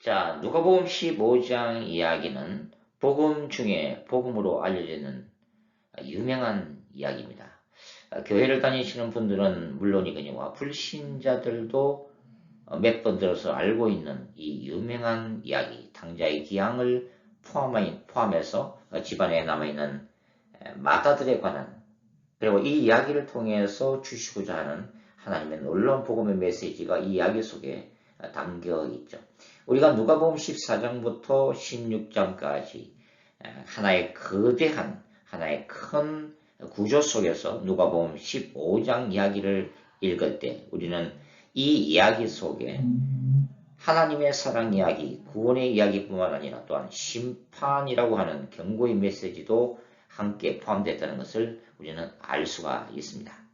자, 누가복음 15장 이야기는 복음 중에 복음으로 알려지는 유명한 이야기입니다. 교회를 다니시는 분들은 물론이거니와 불신자들도 몇 번 들어서 알고 있는 이 유명한 이야기, 탕자의 기양을 포함해서 집안에 남아있는 마다들에 관한, 그리고 이 이야기를 통해서 주시고자 하는 하나님의 놀라운 복음의 메시지가 이 이야기 속에 담겨 있죠. 우리가 누가복음 14장부터 16장까지 하나의 거대한, 하나의 큰 구조 속에서 누가복음 15장 이야기를 읽을 때 우리는 이 이야기 속에 하나님의 사랑 이야기, 구원의 이야기뿐만 아니라 또한 심판이라고 하는 경고의 메시지도 함께 포함되었다는 것을 우리는 알 수가 있습니다.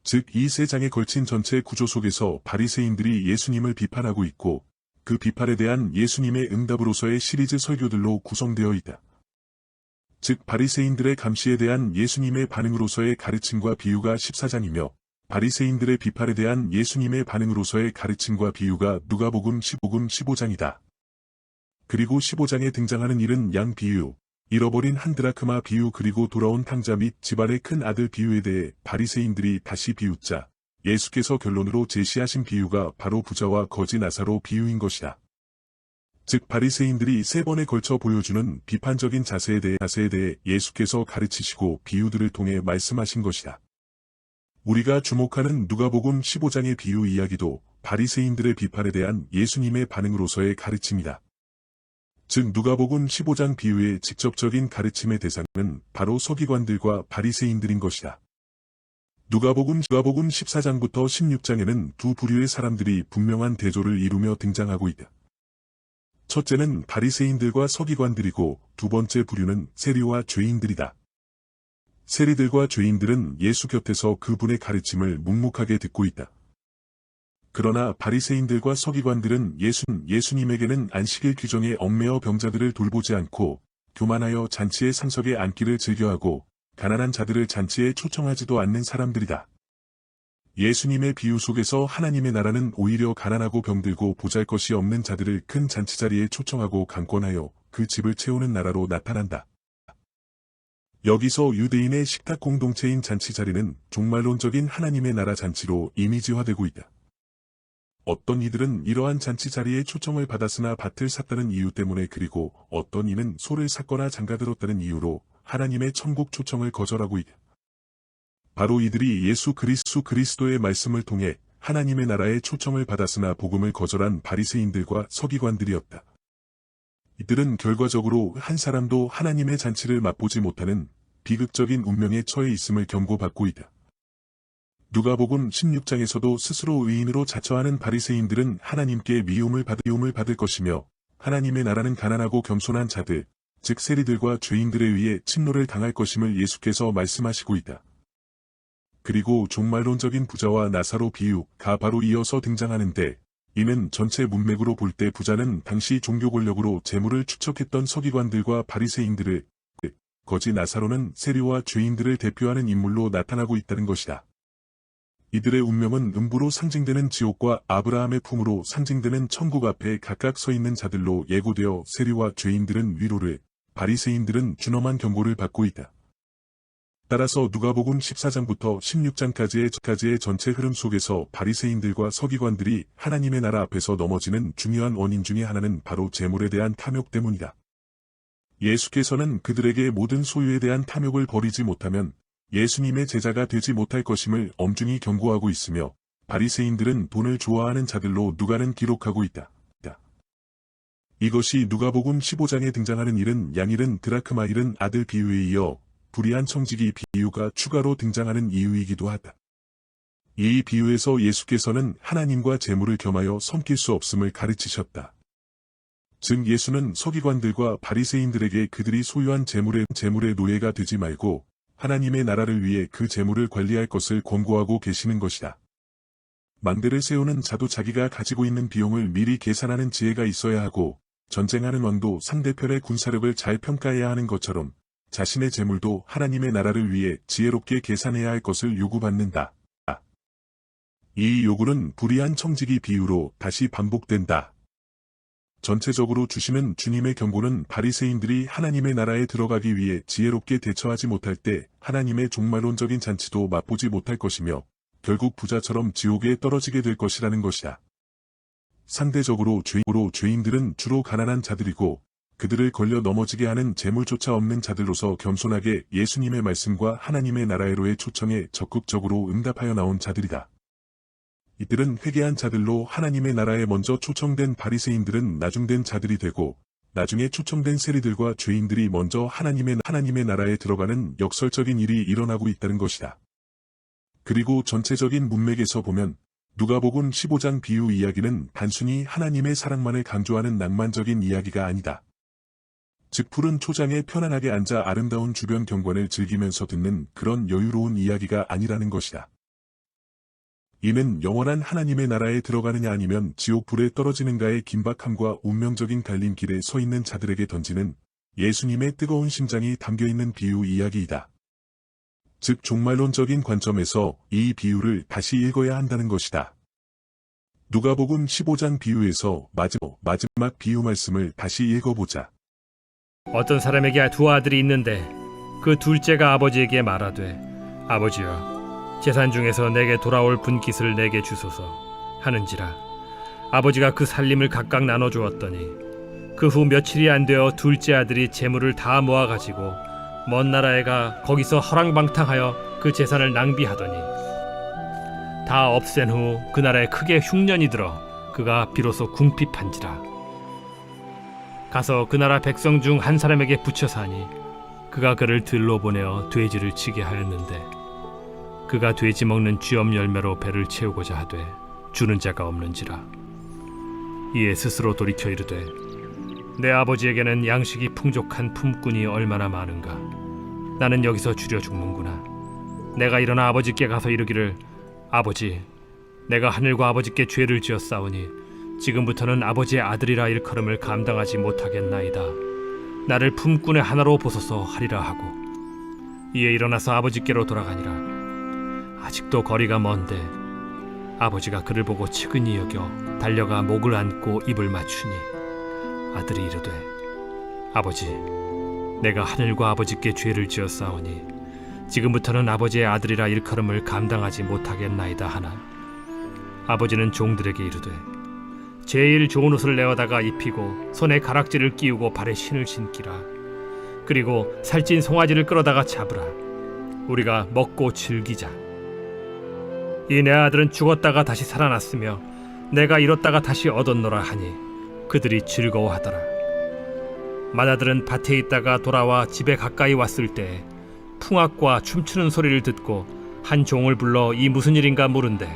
즉, 이 세 장에 걸친 전체 구조 속에서 바리새인들이 예수님을 비판하고 있고, 그 비판에 대한 예수님의 응답으로서의 시리즈 설교들로 구성되어 있다. 즉, 바리새인들의 감시에 대한 예수님의 반응으로서의 가르침과 비유가 14장이며, 바리새인들의 비판에 대한 예수님의 반응으로서의 가르침과 비유가 누가복음 15장이다. 그리고 15장에 등장하는 일은 양 비유, 잃어버린 한 드라크마 비유, 그리고 돌아온 탕자 및 집안의 큰 아들 비유에 대해 바리새인들이 다시 비웃자 예수께서 결론으로 제시하신 비유가 바로 부자와 거지 나사로 비유인 것이다. 즉, 바리새인들이 세 번에 걸쳐 보여주는 비판적인 자세에 대해 예수께서 가르치시고 비유들을 통해 말씀하신 것이다. 우리가 주목하는 누가복음 15장의 비유 이야기도 바리새인들의 비판에 대한 예수님의 반응으로서의 가르침이다. 즉, 누가복음 15장 비유의 직접적인 가르침의 대상은 바로 서기관들과 바리새인들인 것이다. 누가복음 14장부터 16장에는 두 부류의 사람들이 분명한 대조를 이루며 등장하고 있다. 첫째는 바리새인들과 서기관들이고 두 번째 부류는 세리와 죄인들이다. 세리들과 죄인들은 예수 곁에서 그분의 가르침을 묵묵하게 듣고 있다. 그러나 바리새인들과 서기관들은 예수님에게는 안식일 규정에 얽매여 병자들을 돌보지 않고 교만하여 잔치의 상석에 앉기를 즐겨하고 가난한 자들을 잔치에 초청하지도 않는 사람들이다. 예수님의 비유 속에서 하나님의 나라는 오히려 가난하고 병들고 보잘것이 없는 자들을 큰 잔치자리에 초청하고 강권하여 그 집을 채우는 나라로 나타난다. 여기서 유대인의 식탁 공동체인 잔치자리는 종말론적인 하나님의 나라 잔치로 이미지화되고 있다. 어떤 이들은 이러한 잔치 자리에 초청을 받았으나 밭을 샀다는 이유 때문에, 그리고 어떤 이는 소를 샀거나 장가들었다는 이유로 하나님의 천국 초청을 거절하고 있다. 바로 이들이 예수 그리스도의 말씀을 통해 하나님의 나라의 초청을 받았으나 복음을 거절한 바리새인들과 서기관들이었다. 이들은 결과적으로 한 사람도 하나님의 잔치를 맛보지 못하는 비극적인 운명에 처해 있음을 경고받고 있다. 누가복음 16장에서도 스스로 의인으로 자처하는 바리새인들은 하나님께 미움을 받을 것이며, 하나님의 나라는 가난하고 겸손한 자들, 즉 세리들과 죄인들에 의해 침노를 당할 것임을 예수께서 말씀하시고 있다. 그리고 종말론적인 부자와 나사로 비유가 바로 이어서 등장하는데, 이는 전체 문맥으로 볼 때 부자는 당시 종교 권력으로 재물을 축적했던 서기관들과 바리새인들을, 거지 나사로는 세리와 죄인들을 대표하는 인물로 나타나고 있다는 것이다. 이들의 운명은 음부로 상징되는 지옥과 아브라함의 품으로 상징되는 천국 앞에 각각 서 있는 자들로 예고되어 세리와 죄인들은 위로를, 바리새인들은 준엄한 경고를 받고 있다. 따라서 누가복음 14장부터 16장까지의 전체 흐름 속에서 바리새인들과 서기관들이 하나님의 나라 앞에서 넘어지는 중요한 원인 중의 하나는 바로 재물에 대한 탐욕 때문이다. 예수께서는 그들에게 모든 소유에 대한 탐욕을 버리지 못하면 예수님의 제자가 되지 못할 것임을 엄중히 경고하고 있으며, 바리새인들은 돈을 좋아하는 자들로 누가는 기록하고 있다. 이것이 누가복음 15장에 등장하는 일은 양 잃은 드라크마 잃은 아들 비유에 이어 불의한 청지기 비유가 추가로 등장하는 이유이기도 하다. 이 비유에서 예수께서는 하나님과 재물을 겸하여 섬길 수 없음을 가르치셨다. 즉, 예수는 서기관들과 바리새인들에게 그들이 소유한 재물의 노예가 되지 말고 하나님의 나라를 위해 그 재물을 관리할 것을 권고하고 계시는 것이다. 망대를 세우는 자도 자기가 가지고 있는 비용을 미리 계산하는 지혜가 있어야 하고, 전쟁하는 왕도 상대편의 군사력을 잘 평가해야 하는 것처럼 자신의 재물도 하나님의 나라를 위해 지혜롭게 계산해야 할 것을 요구받는다. 이 요구는 불의한 청지기 비유로 다시 반복된다. 전체적으로 주시는 주님의 경고는 바리새인들이 하나님의 나라에 들어가기 위해 지혜롭게 대처하지 못할 때 하나님의 종말론적인 잔치도 맛보지 못할 것이며 결국 부자처럼 지옥에 떨어지게 될 것이라는 것이다. 상대적으로 죄인들은 주로 가난한 자들이고 그들을 걸려 넘어지게 하는 재물조차 없는 자들로서 겸손하게 예수님의 말씀과 하나님의 나라의로의 초청에 적극적으로 응답하여 나온 자들이다. 이들은 회개한 자들로 하나님의 나라에 먼저 초청된 바리새인들은 나중된 자들이 되고 나중에 초청된 세리들과 죄인들이 먼저 하나님의 나라에 들어가는 역설적인 일이 일어나고 있다는 것이다. 그리고 전체적인 문맥에서 보면 누가복음 15장 비유 이야기는 단순히 하나님의 사랑만을 강조하는 낭만적인 이야기가 아니다. 즉 푸른 초장에 편안하게 앉아 아름다운 주변 경관을 즐기면서 듣는 그런 여유로운 이야기가 아니라는 것이다. 이는 영원한 하나님의 나라에 들어가느냐 아니면 지옥불에 떨어지는가의 긴박함과 운명적인 갈림길에 서 있는 자들에게 던지는 예수님의 뜨거운 심장이 담겨있는 비유 이야기이다. 즉 종말론적인 관점에서 이 비유를 다시 읽어야 한다는 것이다. 누가복음 15장 비유에서 마지막 비유 말씀을 다시 읽어보자. 어떤 사람에게 두 아들이 있는데 그 둘째가 아버지에게 말하되 아버지여 재산 중에서 내게 돌아올 분깃을 내게 주소서 하는지라. 아버지가 그 살림을 각각 나눠주었더니 그 후 며칠이 안 되어 둘째 아들이 재물을 다 모아가지고 먼 나라에 가 거기서 허랑방탕하여 그 재산을 낭비하더니 다 없앤 후 그 나라에 크게 흉년이 들어 그가 비로소 궁핍한지라. 가서 그 나라 백성 중 한 사람에게 붙여 사니 그가 그를 들로 보내어 돼지를 치게 하였는데 그가 돼지 먹는 쥐엄 열매로 배를 채우고자 하되 주는 자가 없는지라. 이에 스스로 돌이켜 이르되 내 아버지에게는 양식이 풍족한 품꾼이 얼마나 많은가. 나는 여기서 줄여 죽는구나. 내가 일어나 아버지께 가서 이르기를 아버지 내가 하늘과 아버지께 죄를 지었사오니 지금부터는 아버지의 아들이라 일컬음을 감당하지 못하겠나이다. 나를 품꾼의 하나로 보소서 하리라 하고 이에 일어나서 아버지께로 돌아가니라. 아직도 거리가 먼데 아버지가 그를 보고 측은히 여겨 달려가 목을 안고 입을 맞추니 아들이 이르되 아버지 내가 하늘과 아버지께 죄를 지었사오니 지금부터는 아버지의 아들이라 일컬음을 감당하지 못하겠나이다 하나 아버지는 종들에게 이르되 제일 좋은 옷을 내어다가 입히고 손에 가락지를 끼우고 발에 신을 신기라. 그리고 살찐 송아지를 끌어다가 잡으라. 우리가 먹고 즐기자. 이 내 아들은 죽었다가 다시 살아났으며 내가 잃었다가 다시 얻었노라 하니 그들이 즐거워하더라. 맏아들은 밭에 있다가 돌아와 집에 가까이 왔을 때 풍악과 춤추는 소리를 듣고 한 종을 불러 이 무슨 일인가 물은데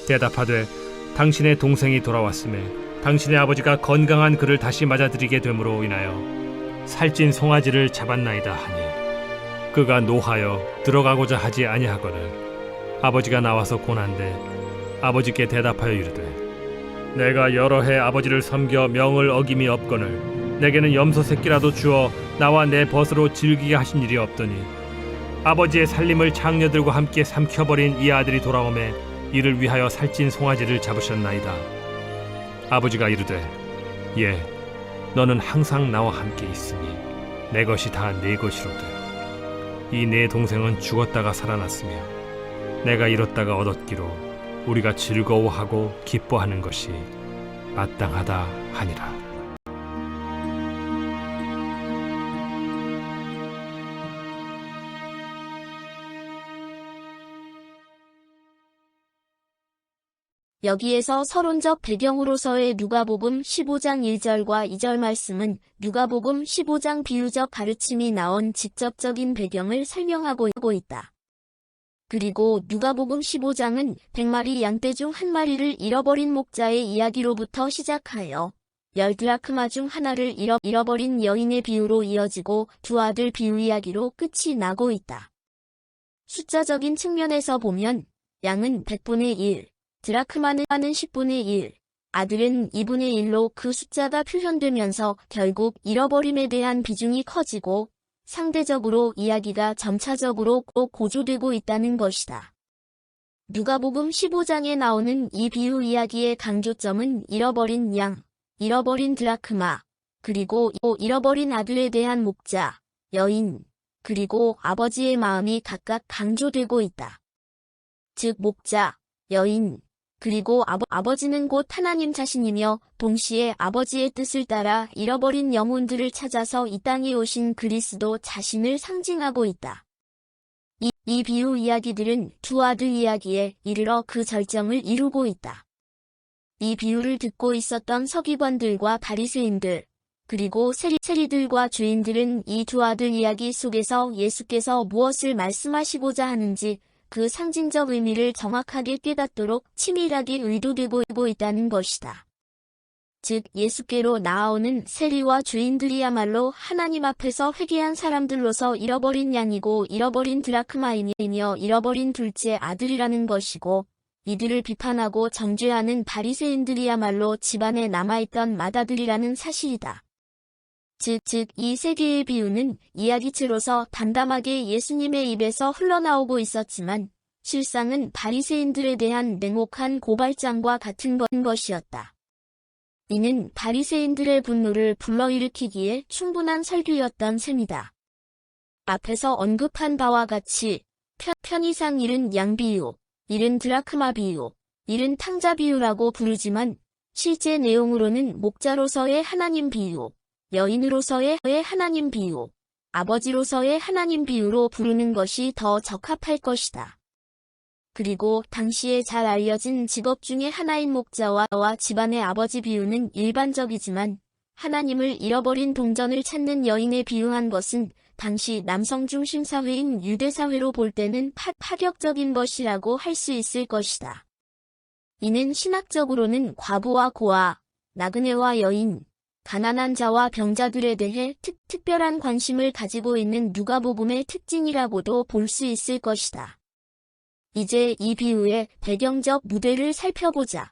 대답하되 당신의 동생이 돌아왔음에 당신의 아버지가 건강한 그를 다시 맞아들이게 됨으로 인하여 살찐 송아지를 잡았나이다 하니 그가 노하여 들어가고자 하지 아니하거늘 아버지가 나와서 고난데 아버지께 대답하여 이르되 내가 여러 해 아버지를 섬겨 명을 어김이 없거늘 내게는 염소 새끼라도 주어 나와 내 벗으로 즐기게 하신 일이 없더니 아버지의 살림을 장녀들과 함께 삼켜버린 이 아들이 돌아오매 이를 위하여 살찐 송아지를 잡으셨나이다. 아버지가 이르되 예 너는 항상 나와 함께 있으니 내 것이 다 네 것이로되 이 내 동생은 죽었다가 살아났으며 내가 잃었다가 얻었기로 우리가 즐거워하고 기뻐하는 것이 마땅하다 하니라. 여기에서 서론적 배경으로서의 누가복음 15장 1절과 2절 말씀은 누가복음 15장 비유적 가르침이 나온 직접적인 배경을 설명하고 있다. 그리고 누가복음 15장은 100마리 양떼 중 한 마리를 잃어버린 목자의 이야기로부터 시작하여 10드라크마 중 하나를 잃어버린 여인의 비유로 이어지고 두 아들 비유 이야기로 끝이 나고 있다. 숫자적인 측면에서 보면 양은 100분의 1, 드라크마는 10분의 1, 아들은 2분의 1로 그 숫자가 표현되면서 결국 잃어버림에 대한 비중이 커지고 상대적으로 이야기가 점차적으로 고조되고 있다는 것이다. 누가복음 15장에 나오는 이 비유 이야기의 강조점은 잃어버린 양, 잃어버린 드라크마, 그리고 잃어버린 아들에 대한 목자, 여인, 그리고 아버지의 마음이 각각 강조되고 있다. 즉 목자, 여인, 그리고 아버지는 곧 하나님 자신이며 동시에 아버지의 뜻을 따라 잃어버린 영혼들을 찾아서 이 땅에 오신 그리스도 자신을 상징하고 있다. 이 비유 이야기들은 두 아들 이야기에 이르러 그 절정을 이루고 있다. 이 비유를 듣고 있었던 서기관들과 바리새인들, 그리고 세리들과 주인들은 이 두 아들 이야기 속에서 예수께서 무엇을 말씀하시고자 하는지 그 상징적 의미를 정확하게 깨닫도록 치밀하게 의도되고 있다는 것이다. 즉 예수께로 나아오는 세리와 주인들이야말로 하나님 앞에서 회개한 사람들로서 잃어버린 양이고 잃어버린 드라크마이며 잃어버린 둘째 아들이라는 것이고, 이들을 비판하고 정죄하는 바리새인들이야말로 집안에 남아있던 맏아들이라는 사실이다. 즉 이 세 개의 비유는 이야기체로서 담담하게 예수님의 입에서 흘러나오고 있었지만 실상은 바리새인들에 대한 냉혹한 고발장과 같은 것이었다. 이는 바리새인들의 분노를 불러일으키기에 충분한 설교였던 셈이다. 앞에서 언급한 바와 같이 편의상 이른 양 비유, 이른 드라크마 비유, 이른 탕자 비유라고 부르지만 실제 내용으로는 목자로서의 하나님 비유, 여인으로서의 하나님 비유, 아버지로서의 하나님 비유로 부르는 것이 더 적합할 것이다. 그리고 당시에 잘 알려진 직업 중에 하나인 목자와 집안의 아버지 비유는 일반적이지만 하나님을 잃어버린 동전을 찾는 여인에 비유한 것은 당시 남성 중심 사회인 유대 사회로 볼 때는 파격적인 것이라고 할 수 있을 것이다. 이는 신학적으로는 과부와 고아, 나그네와 여인, 가난한 자와 병자들에 대해 특별한 관심을 가지고 있는 누가복음의 특징이라고도 볼 수 있을 것이다. 이제 이 비유의 배경적 무대를 살펴보자.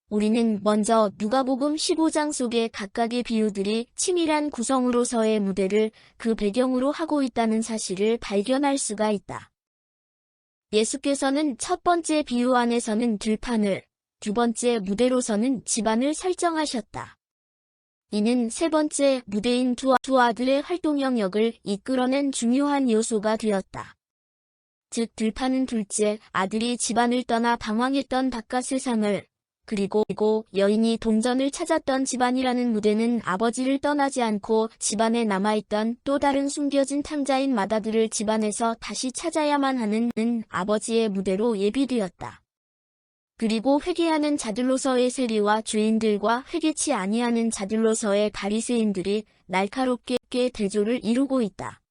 우리는 먼저 누가복음 15장 속의 각각의 비유들이 치밀한 구성으로서의 무대를 그 배경으로 하고 있다는 사실을 발견할 수가 있다. 예수께서는 첫 번째 비유 안에서는 들판을, 두 번째 무대로서는 집안을 설정하셨다. 이는 세 번째 무대인 두 아들의 활동 영역을 이끌어낸 중요한 요소가 되었다. 즉 들판은 둘째 아들이 집안을 떠나 방황했던 바깥 세상을, 그리고 여인이 동전을 찾았던 집안이라는 무대는 아버지를 떠나지 않고 집안에 남아있던 또 다른 숨겨진 탕자인 맏아들을 집안에서 다시 찾아야만 하는 아버지의 무대로 예비되었다. 그리고 회개하는 자들로서의 세리와 주인들과 회개치 아니하는 자들로서의 바리새인들이 날카롭게 대조를 이루고 있다.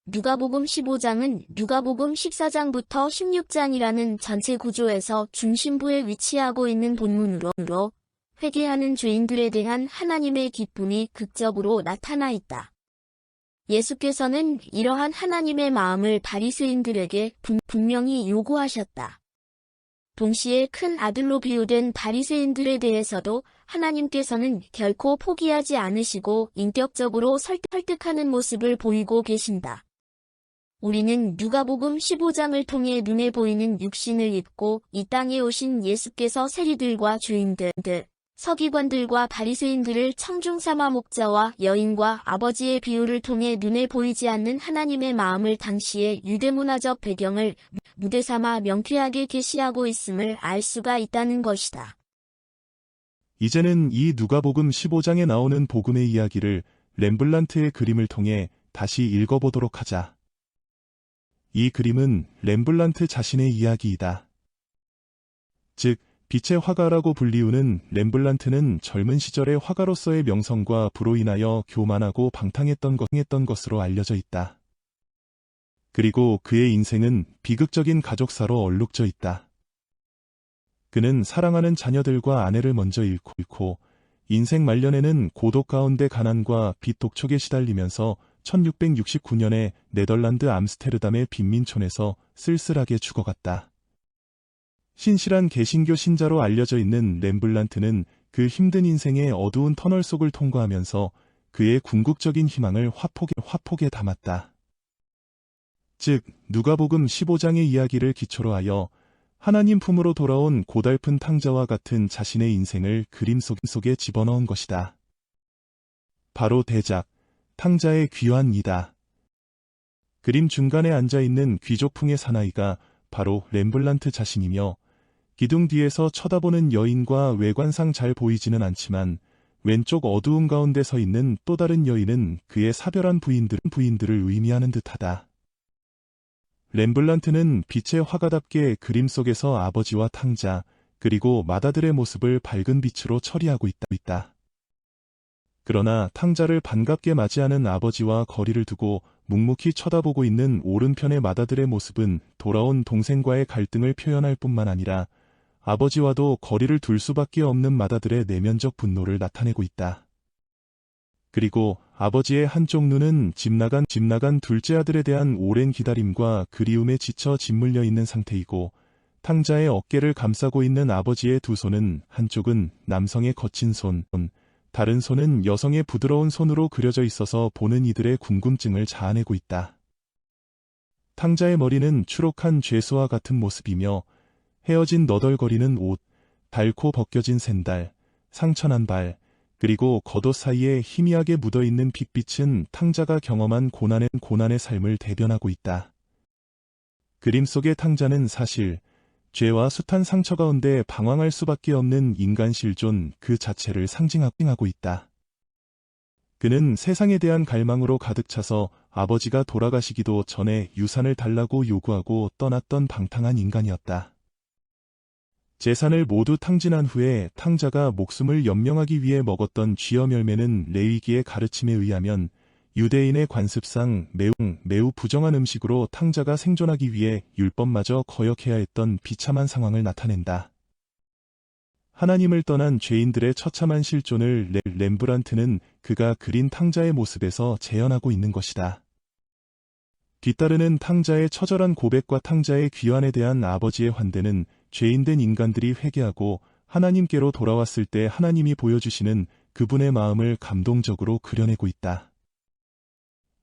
누가복음 15장은 누가복음 14장부터 16장이라는 전체 구조에서 중심부에 위치하고 있는 본문으로 회개하는 주인들에 대한 하나님의 기쁨이 극적으로 나타나 있다. 예수께서는 이러한 하나님의 마음을 바리새인들에게 분명히 요구하셨다. 동시에 큰 아들로 비유된 바리새인들에 대해서도 하나님께서는 결코 포기하지 않으시고 인격적으로 설득하는 모습을 보이고 계신다. 우리는 누가복음 15장을 통해 눈에 보이는 육신을 입고 이 땅에 오신 예수께서 세리들과 주인들, 서기관들과 바리새인들을 청중 삼아 목자와 여인과 아버지의 비유를 통해 눈에 보이지 않는 하나님의 마음을 당시의 유대문화적 배경을 무대 삼아 명쾌하게 계시하고 있음을 알 수가 있다는 것이다. 이제는 이 누가복음 15장에 나오는 복음의 이야기를 렘블란트의 그림을 통해 다시 읽어보도록 하자. 이 그림은 렘블란트 자신의 이야기이다. 즉, 빛의 화가라고 불리우는 렘블란트는 젊은 시절의 화가로서의 명성과 부로 인하여 교만하고 방탕했던 것으로 알려져 있다. 그리고 그의 인생은 비극적인 가족사로 얼룩져 있다. 그는 사랑하는 자녀들과 아내를 먼저 잃고 인생 말년에는 고독 가운데 가난과 빚 독촉에 시달리면서 1669년에 네덜란드 암스테르담의 빈민촌에서 쓸쓸하게 죽어갔다. 신실한 개신교 신자로 알려져 있는 렘블란트는 그 힘든 인생의 어두운 터널 속을 통과하면서 그의 궁극적인 희망을 화폭에 담았다. 즉, 누가복음 15장의 이야기를 기초로 하여 하나님 품으로 돌아온 고달픈 탕자와 같은 자신의 인생을 그림 속에 집어넣은 것이다. 바로 대작, 탕자의 귀환 이다. 그림 중간에 앉아있는 귀족풍의 사나이가 바로 렘블란트 자신이며 기둥 뒤에서 쳐다보는 여인과 외관상 잘 보이지는 않지만 왼쪽 어두운 가운데 서 있는 또 다른 여인은 그의 사별한 부인들을 의미하는 듯하다. 렘블란트는 빛의 화가답게 그림 속에서 아버지와 탕자 그리고 마다들의 모습을 밝은 빛으로 처리하고 있다. 그러나 탕자를 반갑게 맞이하는 아버지와 거리를 두고 묵묵히 쳐다보고 있는 오른편의 마다들의 모습은 돌아온 동생과의 갈등을 표현할 뿐만 아니라 아버지와도 거리를 둘 수밖에 없는 마다들의 내면적 분노를 나타내고 있다. 그리고 아버지의 한쪽 눈은 집 나간 둘째 아들에 대한 오랜 기다림과 그리움에 지쳐 짓물려 있는 상태이고 탕자의 어깨를 감싸고 있는 아버지의 두 손은 한쪽은 남성의 거친 손, 다른 손은 여성의 부드러운 손으로 그려져 있어서 보는 이들의 궁금증을 자아내고 있다. 탕자의 머리는 추록한 죄수와 같은 모습이며 헤어진 너덜거리는 옷, 닳고 벗겨진 샌달, 상처난 발, 그리고 겉옷 사이에 희미하게 묻어있는 핏빛은 탕자가 경험한 고난의 삶을 대변하고 있다. 그림 속의 탕자는 사실 죄와 숱한 상처 가운데 방황할 수밖에 없는 인간 실존 그 자체를 상징하고 있다. 그는 세상에 대한 갈망으로 가득 차서 아버지가 돌아가시기도 전에 유산을 달라고 요구하고 떠났던 방탕한 인간이었다. 재산을 모두 탕진한 후에 탕자가 목숨을 연명하기 위해 먹었던 쥐염 열매는 레위기의 가르침에 의하면 유대인의 관습상 매우 부정한 음식으로 탕자가 생존하기 위해 율법마저 거역해야 했던 비참한 상황을 나타낸다. 하나님을 떠난 죄인들의 처참한 실존을 렘브란트는 그가 그린 탕자의 모습에서 재현하고 있는 것이다. 뒤따르는 탕자의 처절한 고백과 탕자의 귀환에 대한 아버지의 환대는 죄인된 인간들이 회개하고 하나님께로 돌아왔을 때 하나님이 보여주시는 그분의 마음을 감동적으로 그려내고 있다.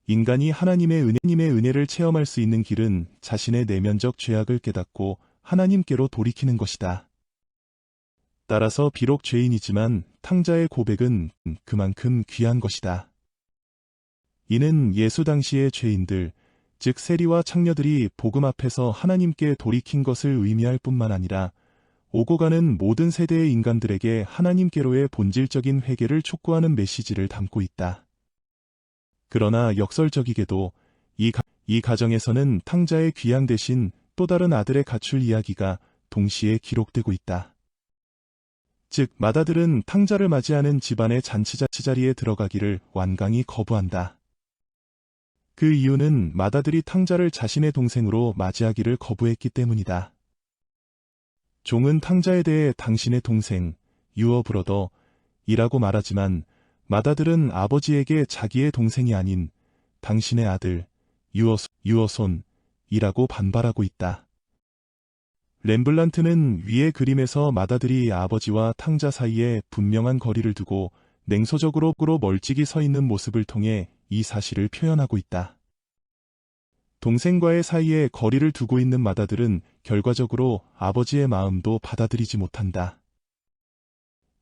인간이 하나님의 은혜를 체험할 수 있는 길은 자신의 내면적 죄악을 깨닫고 하나님께로 돌이키는 것이다. 따라서 비록 죄인이지만 탕자의 고백은 그만큼 귀한 것이다. 이는 예수 당시의 죄인들, 즉 세리와 창녀들이 복음 앞에서 하나님께 돌이킨 것을 의미할 뿐만 아니라 오고 가는 모든 세대의 인간들에게 하나님께로의 본질적인 회개를 촉구하는 메시지를 담고 있다. 그러나 역설적이게도 이 가정에서는 탕자의 귀양 대신 또 다른 아들의 가출 이야기가 동시에 기록되고 있다. 즉 마다들은 탕자를 맞이하는 집안의 잔치자리에 들어가기를 완강히 거부한다. 그 이유는 마다들이 탕자를 자신의 동생으로 맞이하기를 거부했기 때문이다. 종은 탕자에 대해 당신의 동생, 유어 브러더 이라고 말하지만 마다들은 아버지에게 자기의 동생이 아닌 당신의 아들, 유어손 이라고 반발하고 있다. 렘블란트는 위의 그림에서 마다들이 아버지와 탕자 사이에 분명한 거리를 두고 냉소적으로 멀찍이 서 있는 모습을 통해 이 사실을 표현하고 있다. 동생과의 사이에 거리를 두고 있는 마다들은 결과적으로 아버지의 마음도 받아들이지 못한다.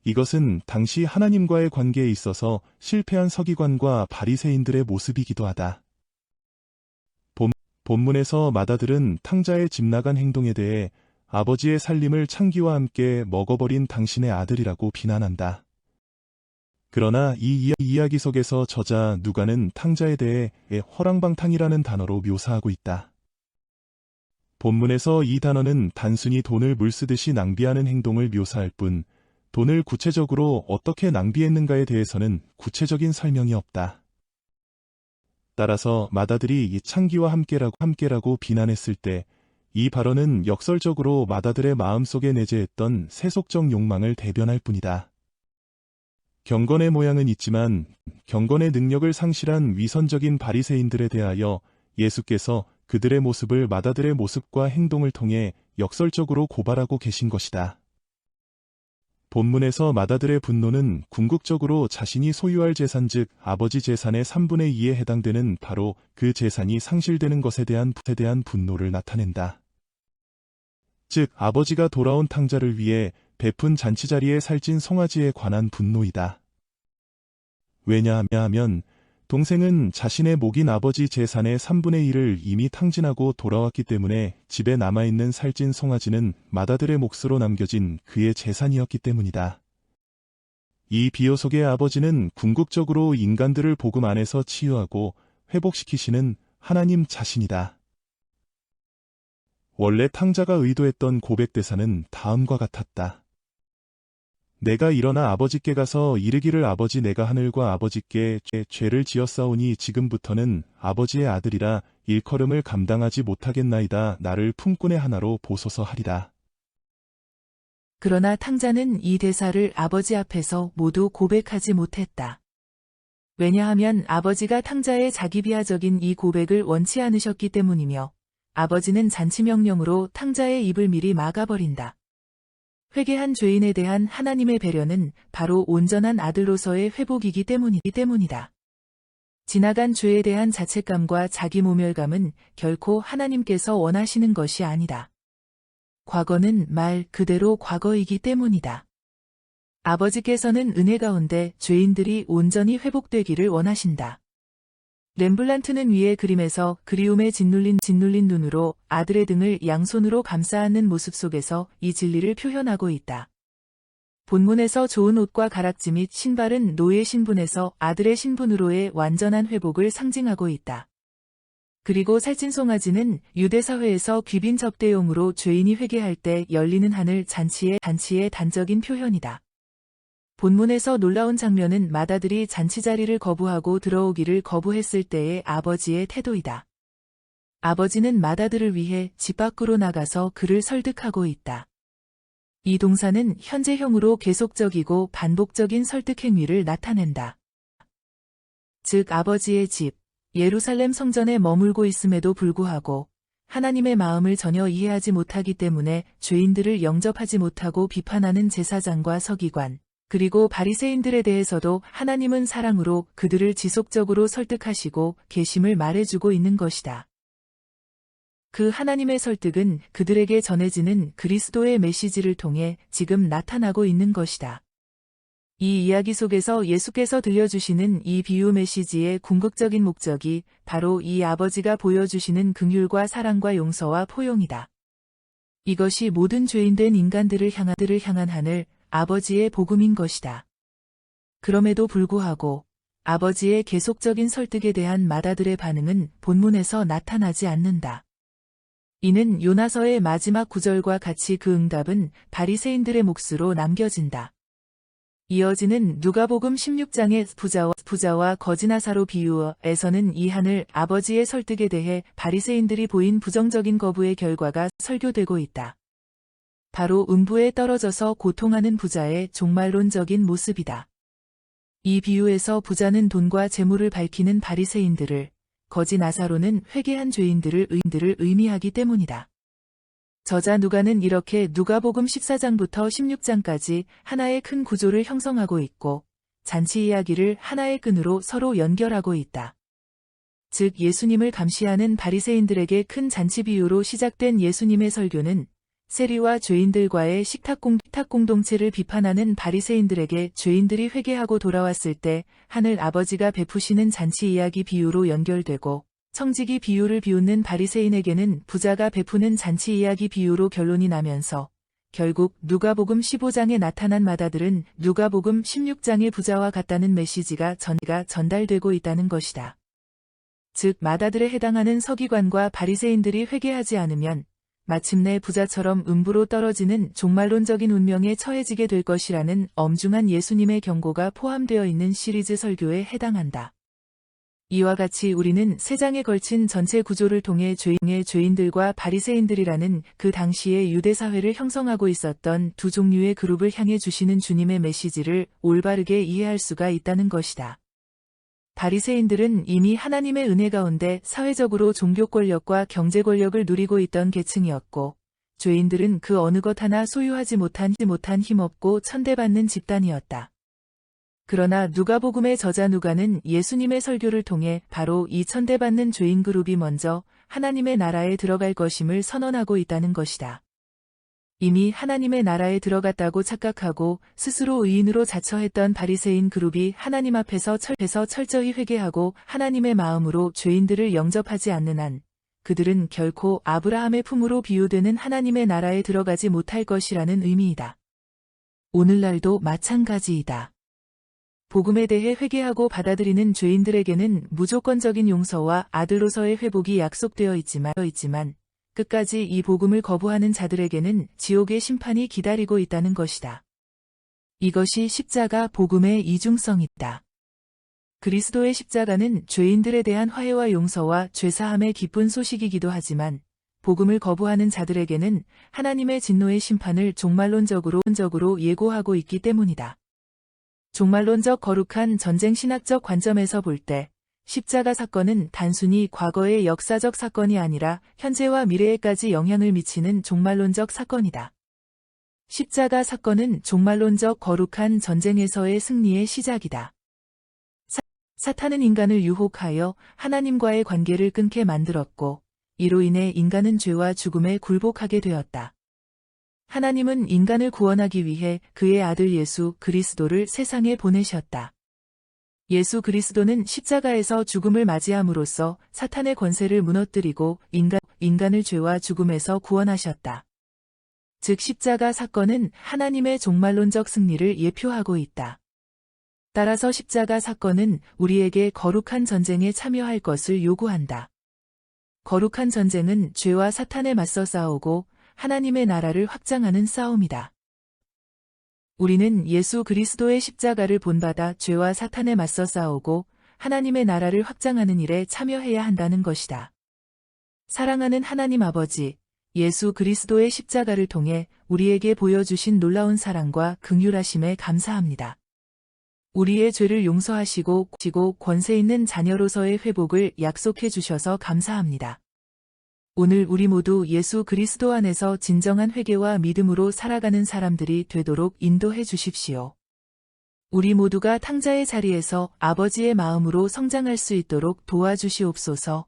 이것은 당시 하나님과의 관계에 있어서 실패한 서기관과 바리새인들의 모습이기도 하다. 본문에서 마다들은 탕자의 집 나간 행동에 대해 아버지의 살림을 창기와 함께 먹어버린 당신의 아들이라고 비난한다. 그러나 이 이야기 속에서 저자 누가는 탕자에 대해 허랑방탕이라는 단어로 묘사하고 있다. 본문에서 이 단어는 단순히 돈을 물쓰듯이 낭비하는 행동을 묘사할 뿐 돈을 구체적으로 어떻게 낭비했는가에 대해서는 구체적인 설명이 없다. 따라서 마다들이 이 창기와 함께라고 비난했을 때 이 발언은 역설적으로 마다들의 마음속에 내재했던 세속적 욕망을 대변할 뿐이다. 경건의 모양은 있지만 경건의 능력을 상실한 위선적인 바리새인들에 대하여 예수께서 그들의 모습을 마다들의 모습과 행동을 통해 역설적으로 고발하고 계신 것이다. 본문에서 마다들의 분노는 궁극적으로 자신이 소유할 재산 즉 아버지 재산의 3분의 2에 해당되는 바로 그 재산이 상실되는 것에 대한 분노를 나타낸다. 즉 아버지가 돌아온 탕자를 위해 베푼 잔치 자리에 살찐 송아지에 관한 분노이다. 왜냐하면 동생은 자신의 목인 아버지 재산의 3분의 1을 이미 탕진하고 돌아왔기 때문에 집에 남아있는 살찐 송아지는 맏아들의 몫으로 남겨진 그의 재산이었기 때문이다. 이 비유 속의 아버지는 궁극적으로 인간들을 복음 안에서 치유하고 회복시키시는 하나님 자신이다. 원래 탕자가 의도했던 고백 대사는 다음과 같았다. 내가 일어나 아버지께 가서 이르기를 아버지 내가 하늘과 아버지께 죄를 지었사오니 지금부터는 아버지의 아들이라 일컬음을 감당하지 못하겠나이다. 나를 품꾼의 하나로 보소서 하리라. 그러나 탕자는 이 대사를 아버지 앞에서 모두 고백하지 못했다. 왜냐하면 아버지가 탕자의 자기 비하적인 이 고백을 원치 않으셨기 때문이며 아버지는 잔치명령으로 탕자의 입을 미리 막아버린다. 회개한 죄인에 대한 하나님의 배려는 바로 온전한 아들로서의 회복이기 때문이다. 지나간 죄에 대한 자책감과 자기 모멸감은 결코 하나님께서 원하시는 것이 아니다. 과거는 말 그대로 과거이기 때문이다. 아버지께서는 은혜 가운데 죄인들이 온전히 회복되기를 원하신다. 렘블란트는 위의 그림에서 그리움에 짓눌린 눈으로 아들의 등을 양손으로 감싸 안는 모습 속에서 이 진리를 표현하고 있다. 본문에서 좋은 옷과 가락지 및 신발은 노예 신분에서 아들의 신분으로의 완전한 회복을 상징하고 있다. 그리고 살찐 송아지는 유대사회에서 귀빈 접대용으로 죄인이 회개할 때 열리는 하늘 잔치의 단적인 표현이다. 본문에서 놀라운 장면은 맏아들이 잔치자리를 거부하고 들어오기를 거부했을 때의 아버지의 태도이다. 아버지는 맏아들을 위해 집 밖으로 나가서 그를 설득하고 있다. 이 동사는 현재형으로 계속적이고 반복적인 설득 행위를 나타낸다. 즉 아버지의 집, 예루살렘 성전에 머물고 있음에도 불구하고 하나님의 마음을 전혀 이해하지 못하기 때문에 죄인들을 영접하지 못하고 비판하는 제사장과 서기관, 그리고 바리새인들에 대해서도 하나님은 사랑으로 그들을 지속적으로 설득하시고 계심을 말해주고 있는 것이다. 그 하나님의 설득은 그들에게 전해지는 그리스도의 메시지를 통해 지금 나타나고 있는 것이다. 이 이야기 속에서 예수께서 들려주시는 이 비유 메시지의 궁극적인 목적이 바로 이 아버지가 보여주시는 긍휼과 사랑과 용서와 포용이다. 이것이 모든 죄인된 인간들을 향한 하늘, 아버지의 복음인 것이다. 그럼에도 불구하고 아버지의 계속적인 설득에 대한 맏아들의 반응은 본문에서 나타나지 않는다. 이는 요나서의 마지막 구절과 같이 그 응답은 바리새인들의 몫으로 남겨진다. 이어지는 누가복음 16장의 부자와 거지나사로 비유에서는 이 하늘 아버지의 설득에 대해 바리새인들이 보인 부정적인 거부의 결과가 설교되고 있다. 바로 음부에 떨어져서 고통하는 부자의 종말론적인 모습이다. 이 비유에서 부자는 돈과 재물을 밝히는 바리새인들을, 거지 나사로는 회개한 죄인들을 의미하기 때문이다. 저자 누가는 이렇게 누가복음 14장부터 16장까지 하나의 큰 구조를 형성하고 있고 잔치 이야기를 하나의 끈으로 서로 연결하고 있다. 즉 예수님을 감시하는 바리새인들에게 큰 잔치 비유로 시작된 예수님의 설교는 세리와 죄인들과의 식탁 공동체를 비판하는 바리새인들에게 죄인들이 회개하고 돌아왔을 때 하늘 아버지가 베푸시는 잔치 이야기 비유로 연결되고 청지기 비유를 비웃는 바리새인에게는 부자가 베푸는 잔치 이야기 비유로 결론이 나면서 결국 누가복음 15장에 나타난 맏아들은 누가복음 16장의 부자와 같다는 메시지가 전달되고 있다는 것이다. 즉 맏아들에 해당하는 서기관과 바리새인들이 회개하지 않으면 마침내 부자처럼 음부로 떨어지는 종말론적인 운명에 처해지게 될 것이라는 엄중한 예수님의 경고가 포함되어 있는 시리즈 설교에 해당한다. 이와 같이 우리는 세 장에 걸친 전체 구조를 통해 죄인들과 바리새인들이라는 그 당시의 유대사회를 형성하고 있었던 두 종류의 그룹을 향해 주시는 주님의 메시지를 올바르게 이해할 수가 있다는 것이다. 바리새인들은 이미 하나님의 은혜 가운데 사회적으로 종교 권력과 경제 권력을 누리고 있던 계층이었고, 죄인들은 그 어느 것 하나 소유하지 못한 힘없고 천대받는 집단이었다. 그러나 누가복음의 저자 누가는 예수님의 설교를 통해 바로 이 천대받는 죄인 그룹이 먼저 하나님의 나라에 들어갈 것임을 선언하고 있다는 것이다. 이미 하나님의 나라에 들어갔다고 착각하고 스스로 의인으로 자처했던 바리새인 그룹이 하나님 앞에서 철저히 회개하고 하나님의 마음으로 죄인들을 영접하지 않는 한 그들은 결코 아브라함의 품으로 비유되는 하나님의 나라에 들어가지 못할 것이라는 의미이다. 오늘날도 마찬가지이다. 복음에 대해 회개하고 받아들이는 죄인들에게는 무조건적인 용서와 아들로서의 회복이 약속되어 있지만 끝까지 이 복음을 거부하는 자들에게는 지옥의 심판이 기다리고 있다는 것이다. 이것이 십자가 복음의 이중성이다. 그리스도의 십자가는 죄인들에 대한 화해와 용서와 죄사함의 기쁜 소식이기도 하지만 복음을 거부하는 자들에게는 하나님의 진노의 심판을 종말론적으로 예고하고 있기 때문이다. 종말론적 거룩한 전쟁 신학적 관점에서 볼 때 십자가 사건은 단순히 과거의 역사적 사건이 아니라 현재와 미래에까지 영향을 미치는 종말론적 사건이다. 십자가 사건은 종말론적 거룩한 전쟁에서의 승리의 시작이다. 사탄은 인간을 유혹하여 하나님과의 관계를 끊게 만들었고 이로 인해 인간은 죄와 죽음에 굴복하게 되었다. 하나님은 인간을 구원하기 위해 그의 아들 예수 그리스도를 세상에 보내셨다. 예수 그리스도는 십자가에서 죽음을 맞이함으로써 사탄의 권세를 무너뜨리고 인간을 죄와 죽음에서 구원하셨다. 즉 십자가 사건은 하나님의 종말론적 승리를 예표하고 있다. 따라서 십자가 사건은 우리에게 거룩한 전쟁에 참여할 것을 요구한다. 거룩한 전쟁은 죄와 사탄에 맞서 싸우고 하나님의 나라를 확장하는 싸움이다. 우리는 예수 그리스도의 십자가를 본받아 죄와 사탄에 맞서 싸우고 하나님의 나라를 확장하는 일에 참여해야 한다는 것이다. 사랑하는 하나님 아버지, 예수 그리스도의 십자가를 통해 우리에게 보여주신 놀라운 사랑과 긍휼하심에 감사합니다. 우리의 죄를 용서하시고 권세 있는 자녀로서의 회복을 약속해 주셔서 감사합니다. 오늘 우리 모두 예수 그리스도 안에서 진정한 회개와 믿음으로 살아가는 사람들이 되도록 인도해 주십시오. 우리 모두가 탕자의 자리에서 아버지의 마음으로 성장할 수 있도록 도와주시옵소서.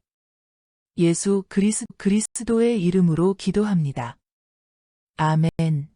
예수 그리스도의 이름으로 기도합니다. 아멘.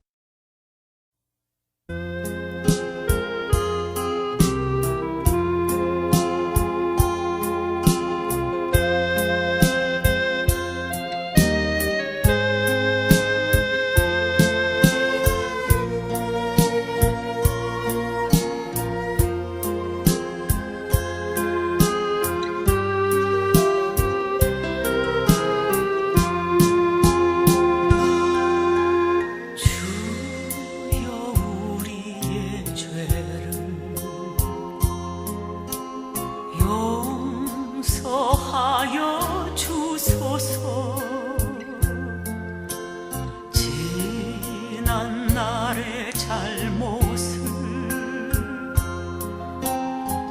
용서하여 주소서. 지난 날의 잘못을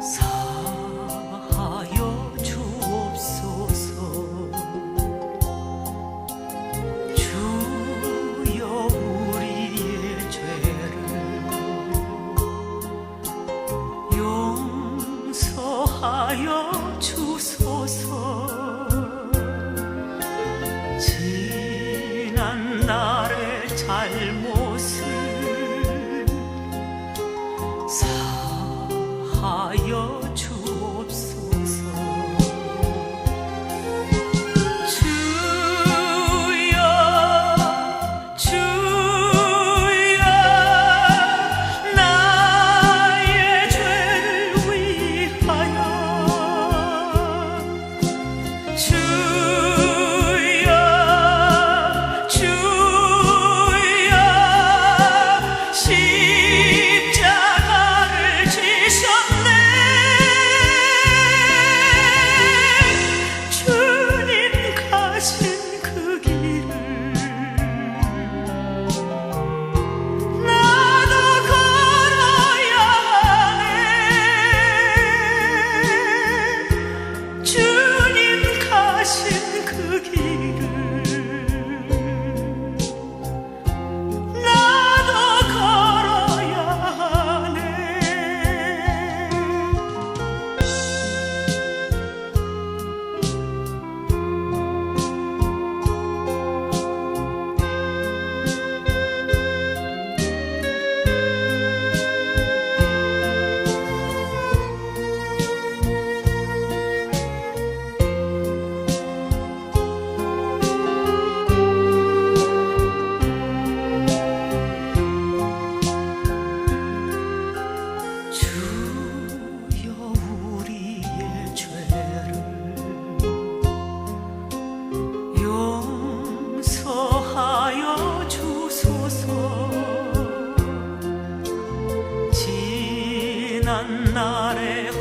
사하여 주옵소서. 주여 우리의 죄를 용서하여 주소서. 지난 날의 잘못을 사하여 주옵소서. 주여 주여 나의 죄를 위하여 주여 우리의 죄를 용서하여 주소서. 지난 날의